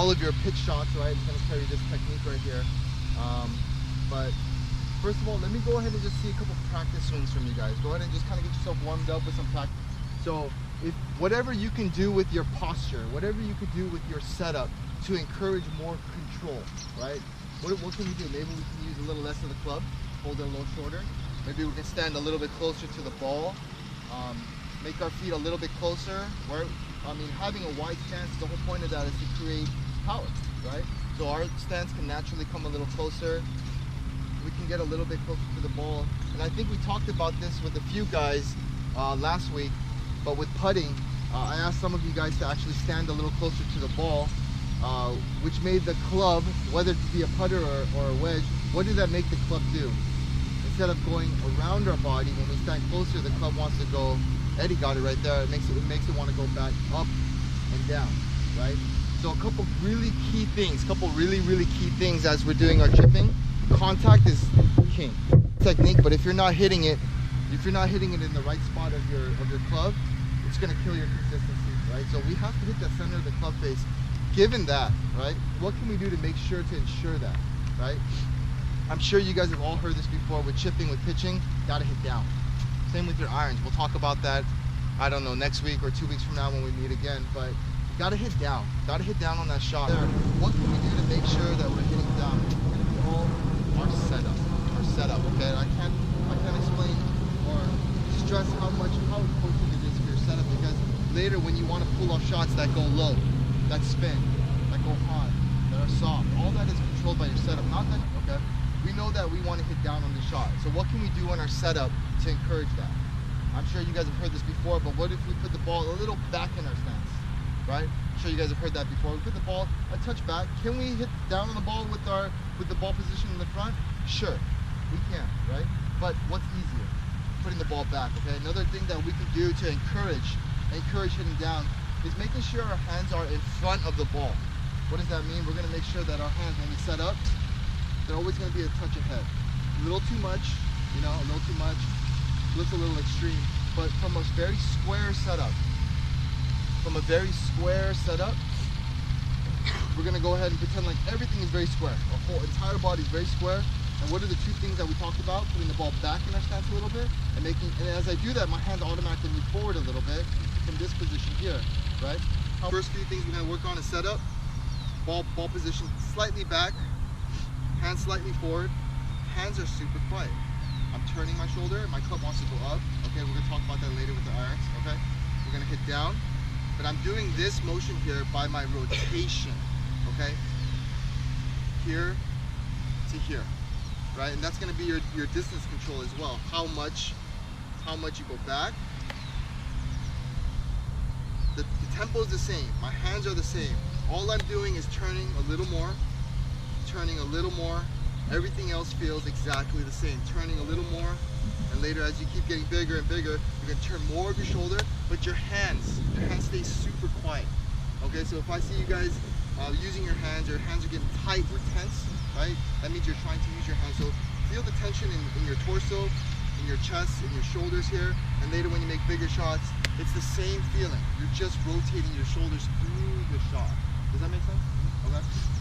all of your pitch shots, right? It's going to carry this technique right here. But first of all, let me go ahead and just see a couple practice swings from you guys. Go ahead and just kind of get yourself warmed up with some practice. So if whatever you can do with your posture, whatever you could do with your setup to encourage more control, right? What can we do? Maybe we can use a little less of the club, hold it a little shorter. Maybe we can stand a little bit closer to the ball, make our feet a little bit closer. Having a wide stance, the whole point of that is to create power, right? So our stance can naturally come a little closer. We can get a little bit closer to the ball. And I think we talked about this with a few guys last week, but with putting, I asked some of you guys to actually stand a little closer to the ball, which made the club, whether it be a putter or a wedge, what did that make the club do? Instead of going around our body, when we stand closer, the club wants to go, Eddie got it right there, it makes it want to go back up and down, right? So a couple really key things as we're doing our chipping. Contact is king technique, but if you're not hitting it in the right spot of your club, it's going to kill your consistency, right? So we have to hit the center of the club face. Given that, right, what can we do to make sure to ensure that, right? I'm sure you guys have all heard this before with chipping, with pitching, gotta hit down. Same with your irons. We'll talk about that, I don't know, next week or 2 weeks from now when we meet again, but you gotta hit down. Gotta hit down on that shot. What can we do to make sure that we're hitting down? It's gonna be all our setup, okay? I can't explain or stress how important it is for your setup, because later when you want to pull off shots that go low, that spin, that go high, that are soft, all that is controlled by your setup, not that, okay? We know that we want to hit down on the shot. So what can we do on our setup to encourage that? I'm sure you guys have heard this before, but what if we put the ball a little back in our stance, right? I'm sure you guys have heard that before. We put the ball a touch back. Can we hit down on the ball with the ball position in the front? Sure, we can, right? But what's easier? Putting the ball back, okay? Another thing that we can do to encourage hitting down is making sure our hands are in front of the ball. What does that mean? We're gonna make sure that our hands, when we set up, they're always gonna be a touch ahead. A little too much, a little too much, looks a little extreme, but from a very square setup, we're gonna go ahead and pretend like everything is very square. Our whole entire body is very square. And what are the two things that we talked about? Putting the ball back in our stance a little bit, and as I do that, my hands automatically move forward a little bit from this position here, right? First few things we're gonna work on is setup, ball position slightly back, hands slightly forward, hands are super quiet. I'm turning my shoulder, my club wants to go up. Okay, we're gonna talk about that later with the irons, okay? We're gonna hit down, but I'm doing this motion here by my rotation, okay? Here to here, right? And that's gonna be your distance control as well. How much you go back. The tempo is the same, my hands are the same. All I'm doing is turning a little more, everything else feels exactly the same. Turning a little more, and later as you keep getting bigger and bigger, you're gonna turn more of your shoulder, but your hands stay super quiet. Okay, so if I see you guys using your hands are getting tight or tense, right? That means you're trying to use your hands. So feel the tension in your torso, in your chest, in your shoulders here, and later when you make bigger shots, it's the same feeling. You're just rotating your shoulders through the shot. Does that make sense? Okay.